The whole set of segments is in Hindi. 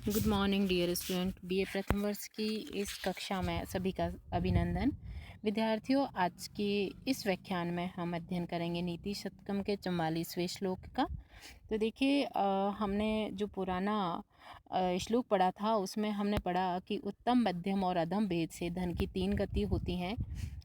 Good morning dear student. BA प्रथम वर्ष की इस कक्षा में सभी का अभिनंदन। विद्यार्थियों, आज के इस व्याख्यान में हम अध्ययन करेंगे नीति शतकम के 44वें श्लोक का। तो देखिए, हमने जो पुराना श्लोक पढ़ा था उसमें हमने पढ़ा कि उत्तम, मध्यम और अधम भेद से धन की 3 गति होती हैं।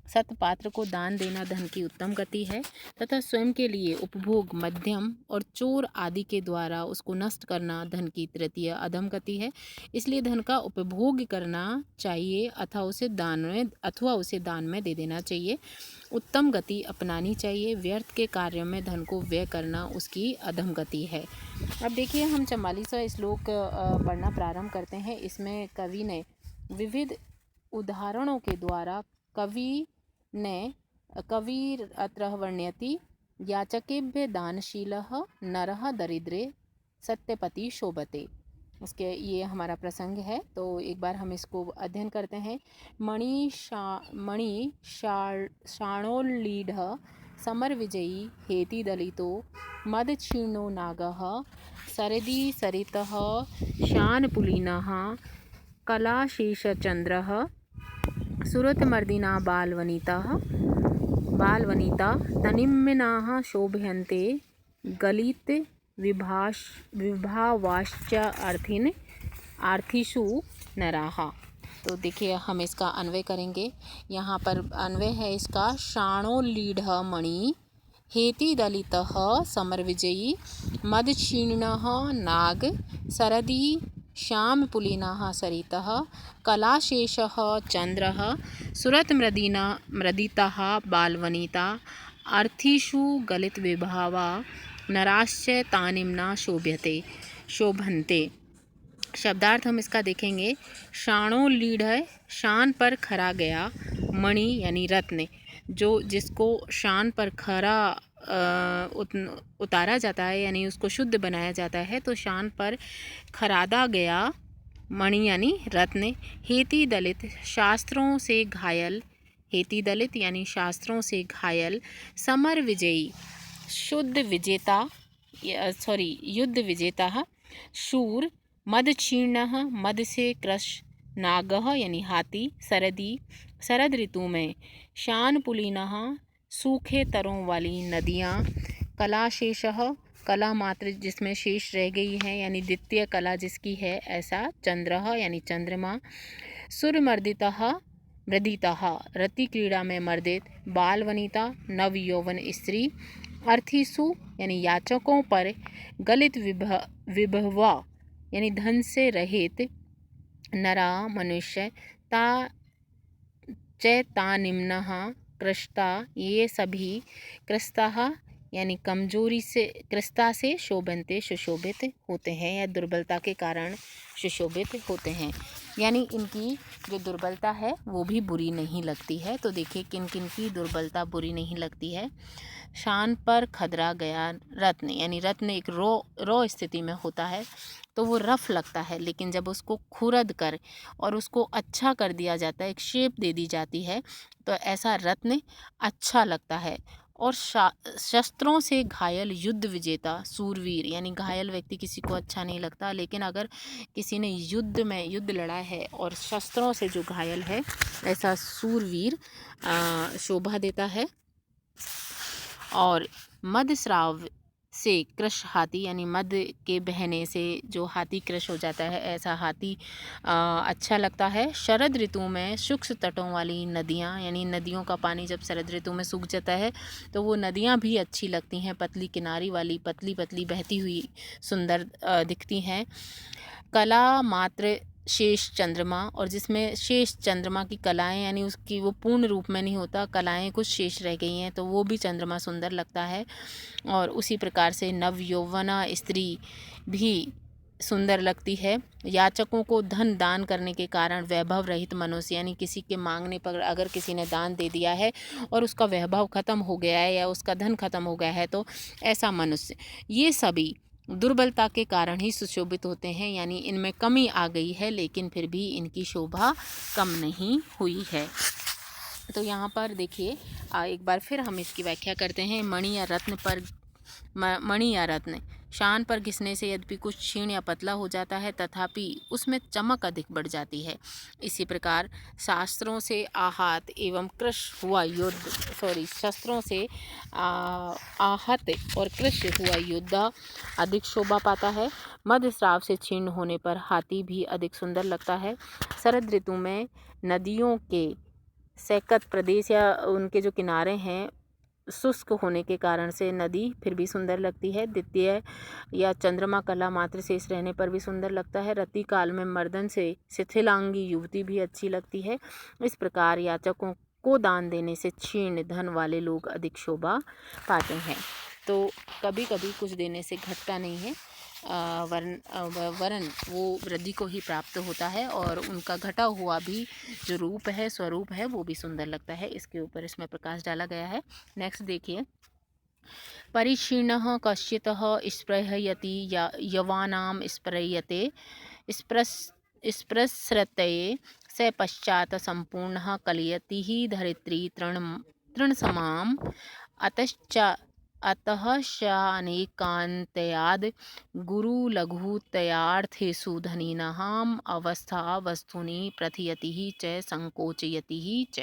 सत्पात्र को दान देना धन की उत्तम गति है तथा स्वयं के लिए उपभोग मध्यम और चोर आदि के द्वारा उसको नष्ट करना धन की तृतीय अधम गति है। इसलिए धन का उपभोग करना चाहिए अथवा उसे दान में दे देना चाहिए। उत्तम गति अपनानी चाहिए। व्यर्थ के कार्यों में धन को व्यय करना उसकी अधम गति है। अब देखिए, हम 44वां श्लोक पढ़ना प्रारंभ करते हैं। इसमें कवि ने विविध उदाहरणों के द्वारा कविरत्र वर्ण्यति याचकेभ्य दानशीलः नरः दरिद्रे सत्यपति शोभते। उसके ये हमारा प्रसंग है, तो एक बार हम इसको अध्ययन करते हैं। मणि शाणोल्लीढ समर विजयी हेति दलितो मद क्षीणो नागः सरदी सरितः शानपुलिनः कलाशेषचंद्रः सुरतमर्दिना बालवनिता तनिम्नाः शोभयन्ते गलित विभावाश्च आर्थिषु नराः। तो देखिए, हम इसका अन्वय करेंगे। यहाँ पर अन्वय है इसका। शाणोल्लीढ मणि हेति दलितः समर विजयी मदक्षीणः नाग सरदी श्यामपुलिनः सरितः कलाशेषः चंद्रः सुरतमृदितः बालवनिता अर्थिषु गलित विभावा नराश्च तानिम्ना शोभन्ते। शब्दार्थ हम इसका देखेंगे। शाणोल्लीढ है, शान पर खरा गया। मणि यानी रत्न, जिसको शान पर खरा उतारा जाता है, यानी उसको शुद्ध बनाया जाता है, तो शान पर खरादा गया मणि यानी रत्न। हेति दलित शास्त्रों से घायल, हेति दलित यानी शास्त्रों से घायल। समर विजयी युद्ध विजेता शूर। मद क्षीणः मद से क्रश। नागः यानी हाथी। सरदी शरद ऋतु में। शानपुलिनः सूखे तरों वाली नदियाँ। कलाशेषः कला मात्र जिसमें शेष रह गई है, यानी द्वितीय कला जिसकी है ऐसा। चंद्रः यानी चंद्रमा। सुरमर्दितः मृदितः रति क्रीड़ा में मर्दित। बालवनिता नव यौवन स्त्री। अर्थिसु यानी याचकों पर। गलित विभवा यानी धन से रहित। नरा मनुष्य। तानिम्नः कृष्टा ये सभी। कृस्ताः यानी कमजोरी से, कृस्ता से शोभन्ते सुशोभित होते हैं या दुर्बलता के कारण सुशोभित होते हैं, यानी इनकी जो दुर्बलता है वो भी बुरी नहीं लगती है। तो देखिए, किन किन की दुर्बलता बुरी नहीं लगती है। शान पर खदरा गया रत्न, यानी रत्न एक रो स्थिति में होता है तो वो रफ लगता है, लेकिन जब उसको खुरद कर और उसको अच्छा कर दिया जाता है, एक शेप दे दी जाती है, तो ऐसा रत्न अच्छा लगता है। और शस्त्रों से घायल युद्ध विजेता सूरवीर, यानी घायल व्यक्ति किसी को अच्छा नहीं लगता, लेकिन अगर किसी ने युद्ध लड़ा है और शस्त्रों से जो घायल है, ऐसा सूरवीर शोभा देता है। और मदस्राव से क्रश हाथी, यानी मद के बहने से जो हाथी क्रश हो जाता है, ऐसा हाथी अच्छा लगता है। शरद ऋतु में शुष्क तटों वाली नदियाँ, यानी नदियों का पानी जब शरद ऋतु में सूख जाता है तो वो नदियाँ भी अच्छी लगती हैं, पतली किनारी वाली, पतली पतली बहती हुई सुंदर दिखती हैं। कला मात्र शेष चंद्रमा, और जिसमें शेष चंद्रमा की कलाएं, यानी उसकी वो पूर्ण रूप में नहीं होता, कलाएं कुछ शेष रह गई हैं, तो वो भी चंद्रमा सुंदर लगता है। और उसी प्रकार से नव यौवना स्त्री भी सुंदर लगती है। याचकों को धन दान करने के कारण वैभव रहित मनुष्य, यानी किसी के मांगने पर अगर किसी ने दान दे दिया है और उसका वैभव खत्म हो गया है या उसका धन खत्म हो गया है, तो ऐसा मनुष्य, ये सभी दुर्बलता के कारण ही सुशोभित होते हैं, यानी इनमें कमी आ गई है, लेकिन फिर भी इनकी शोभा कम नहीं हुई है। तो यहाँ पर देखिए, एक बार फिर हम इसकी व्याख्या करते हैं। मणि या रत्न शान पर घिसने से यद्यपि कुछ क्षीण या पतला हो जाता है तथापि उसमें चमक अधिक बढ़ जाती है। इसी प्रकार शास्त्रों से आहत एवं कृश हुआ शस्त्रों से आहत और कृश हुआ योद्धा अधिक शोभा पाता है। मध्य स्राव से क्षीण होने पर हाथी भी अधिक सुंदर लगता है। शरद ऋतु में नदियों के सैकत प्रदेश या उनके जो किनारे हैं शुष्क होने के कारण से नदी फिर भी सुंदर लगती है। द्वितीय या चंद्रमा कला मात्र शेष रहने पर भी सुंदर लगता है। रति काल में मर्दन से शिथिलांगी युवती भी अच्छी लगती है। इस प्रकार याचकों को दान देने से क्षीण धन वाले लोग अधिक शोभा पाते हैं। तो कभी कभी कुछ देने से घटता नहीं है, वरन वो वृद्धि को ही प्राप्त होता है और उनका घटा हुआ भी जो रूप है, स्वरूप है, वो भी सुंदर लगता है। इसके ऊपर इसमें प्रकाश डाला गया है। नेक्स्ट देखिए, परिक्षीणः कश्चितः स्पृहयति यवानां स्पृह्यते स्पृश्रतये स पश्चात् सम्पूर्णः कलयति हि धरित्री तृणसमाम् अतः शानेकान्त्याद् गुरुलघुतयार्थेषु धनीनाम् अवस्था वस्तूनि प्रथयति हि च संकोचयति हि च।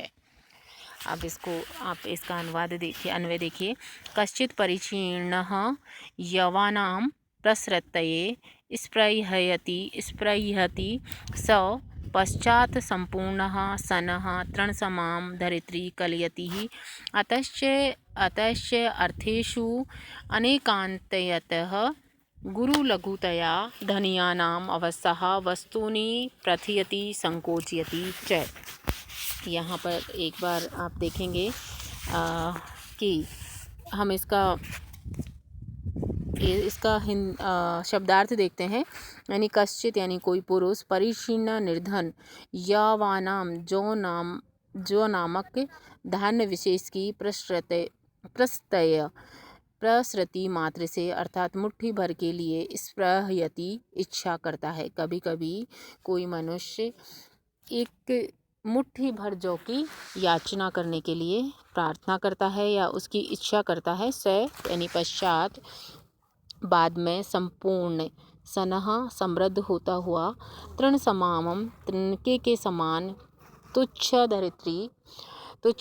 अब इसको आप इसका अन्वय देखिए। कश्चित् परिक्षीणः यवानां प्रसृतये स्पृह्यति स पश्चात् सम्पूर्णः सनः तृणसमां धरित्री कलयति हि अतश्च अर्थेषु अनेकान्तयतः गुरुलघुतया धनीयानाम् अवस्थः वस्तूनि प्रथयति संकोचयति च। यहाँ पर एक बार आप देखेंगे कि हम इसका शब्दार्थ देखते हैं। यानी कश्चित यानी कोई पुरुष, परिक्षीण निर्धन, यवानाम जो नामक धान्य विशेष की प्रसृति मात्र से अर्थात मुट्ठी भर के लिए स्पृहयति इच्छा करता है। कभी कभी कोई मनुष्य एक मुट्ठी भर जौ की याचना करने के लिए प्रार्थना करता है या उसकी इच्छा करता है। स यानी पश्चात, बाद में, संपूर्ण, सनह समृद्ध होता हुआ, तृण समामम तृणके के समान, तुच्छ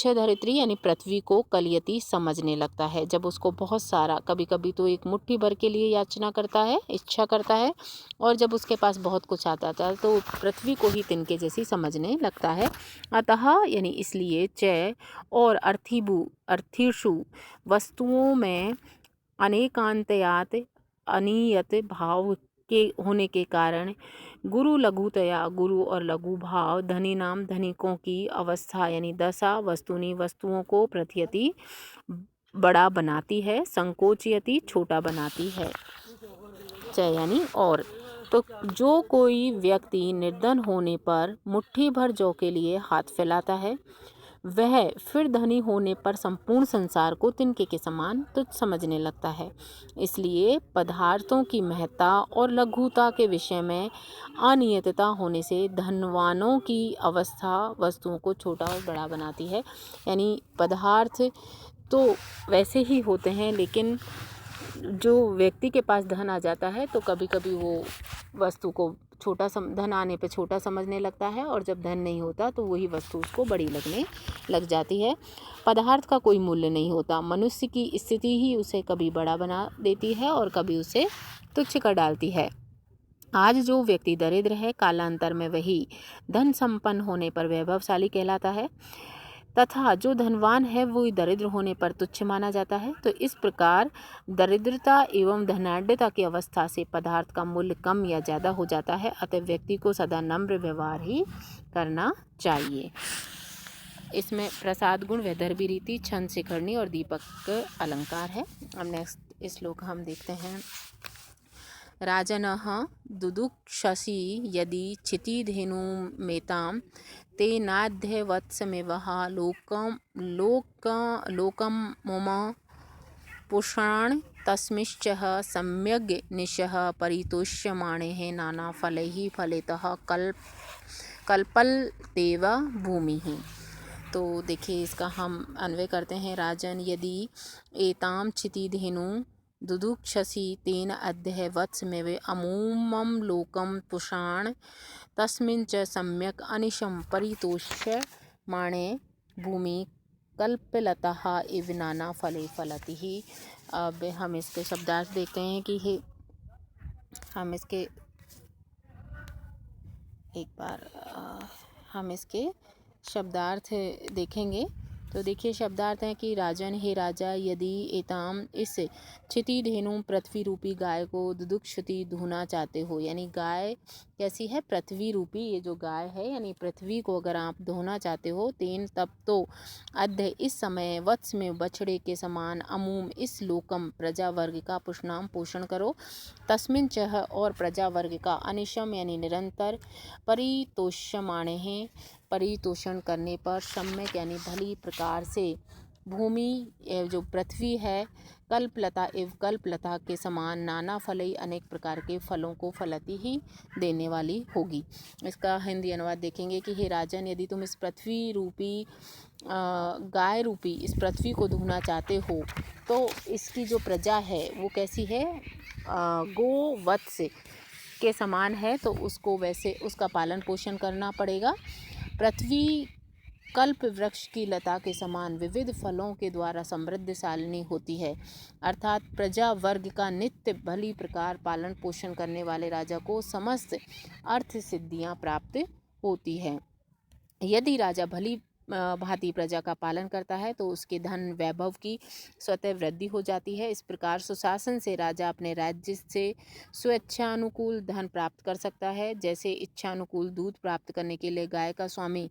धरित्री यानी पृथ्वी को कलयति समझने लगता है। जब उसको बहुत सारा, कभी कभी तो एक मुट्ठी भर के लिए याचना करता है, इच्छा करता है, और जब उसके पास बहुत कुछ आता था तो पृथ्वी को ही तिनके जैसी समझने लगता है। अतः यानी इसलिए, च और अर्थिषु वस्तुओं में अनेकांतयात अनियत भाव के होने के कारण, गुरु लघुतया गुरु और लघु भाव, धनी नाम धनिकों की अवस्था यानी दशा, वस्तुनि वस्तुओं को प्रथयति बड़ा बनाती है, संकोचयति छोटा बनाती है, च यानी और। तो जो कोई व्यक्ति निर्धन होने पर मुट्ठी भर जौ के लिए हाथ फैलाता है, वह फिर धनी होने पर संपूर्ण संसार को तिनके के समान तुच्छ समझने लगता है। इसलिए पदार्थों की महत्ता और लघुता के विषय में अनियतता होने से धनवानों की अवस्था वस्तुओं को छोटा और बड़ा बनाती है। यानी पदार्थ तो वैसे ही होते हैं, लेकिन जो व्यक्ति के पास धन आ जाता है तो कभी कभी वो वस्तु को धन आने पे छोटा समझने लगता है, और जब धन नहीं होता तो वही वस्तु उसको बड़ी लगने लग जाती है। पदार्थ का कोई मूल्य नहीं होता। मनुष्य की स्थिति ही उसे कभी बड़ा बना देती है और कभी उसे तुच्छ कर डालती है। आज जो व्यक्ति दरिद्र है, कालांतर में वही धन संपन्न होने पर वैभवशाली कहलाता है, तथा जो धनवान है वो दरिद्र होने पर तुच्छ माना जाता है। तो इस प्रकार दरिद्रता एवं धनाढ्यता की अवस्था से पदार्थ का मूल्य कम या ज़्यादा हो जाता है। अतः व्यक्ति को सदा नम्र व्यवहार ही करना चाहिए। इसमें प्रसाद गुण, वैदर्भी रीति, छंद शिखरणी और दीपक अलंकार है। अब नेक्स्ट श्लोक हम देखते हैं। राजनः दुदुक्षसि यदि क्षितिधेनुमेतां ते नाध्यवत्समेवः लोकं मम पुषाण तस्मिश्चः सम्यग् निशः परितोष्यमाणैः नानाफलैः फलितः कल्पलतेव भूमिः। तो देखिए, इसका हम अन्वय करते हैं। राजन, यदि एताम क्षितिधेनु दुदुक्षसि तेन अद्य वत्समेव अमूमं लोकं पुषाण तस्मिन् च सम्यक् अनिशं परितोष्यमाणे भूमि कल्पलतः इव नाना फले फलतिः। अब हम इसके शब्दार्थ देखते हैं कि हम इसके एक बार हम इसके शब्दार्थ देखेंगे। तो देखिए शब्दार्थ है कि राजन, हे राजा, यदि एताम इस क्षिति धेनु पृथ्वी रूपी गाय को दुदुक्षति धोना चाहते हो, यानी गाय कैसी है, पृथ्वी रूपी ये जो गाय है यानी पृथ्वी को अगर आप धोना चाहते हो, तेन तब तो अद्य इस समय वत्स में बछड़े के समान अमूम इस लोकम प्रजा वर्ग का पुष्णाम पोषण करो, तस्मिन चह और प्रजा वर्ग का अनिशम यानी निरंतर परितोष्यमाणे हैं परितोषण करने पर सम्यक यानी भली प्रकार से भूमि जो पृथ्वी है कल्पलता एवं कल्पलता के समान नाना फलई अनेक प्रकार के फलों को फलती ही देने वाली होगी। इसका हिंदी अनुवाद देखेंगे कि हे राजन, यदि तुम इस पृथ्वी रूपी गाय रूपी इस पृथ्वी को धोना चाहते हो तो इसकी जो प्रजा है वो कैसी है, गोवत्स के समान है, तो उसको वैसे उसका पालन पोषण करना पड़ेगा। पृथ्वी कल्प वृक्ष की लता के समान विविध फलों के द्वारा समृद्धशालिनी होती है, अर्थात प्रजा वर्ग का नित्य भली प्रकार पालन पोषण करने वाले राजा को समस्त अर्थ सिद्धियां प्राप्त होती हैं। यदि राजा भली भांति प्रजा का पालन करता है तो उसके धन वैभव की स्वतः वृद्धि हो जाती है। इस प्रकार सुशासन से राजा अपने राज्य से स्वेच्छानुकूल धन प्राप्त कर सकता है। जैसे इच्छानुकूल दूध प्राप्त करने के लिए गाय का स्वामी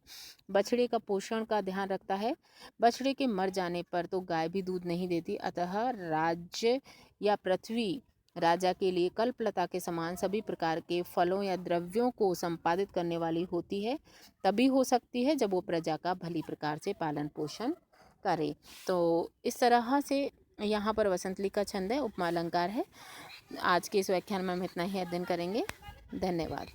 बछड़े का पोषण का ध्यान रखता है, बछड़े के मर जाने पर तो गाय भी दूध नहीं देती, अतः राज्य या पृथ्वी राजा के लिए कल्पलता के समान सभी प्रकार के फलों या द्रव्यों को संपादित करने वाली होती है, तभी हो सकती है जब वो प्रजा का भली प्रकार से पालन पोषण करे। तो इस तरह से यहाँ पर वसंतली का छंद है, उपमा अलंकार है। आज के इस व्याख्यान में हम इतना ही अध्ययन करेंगे। धन्यवाद।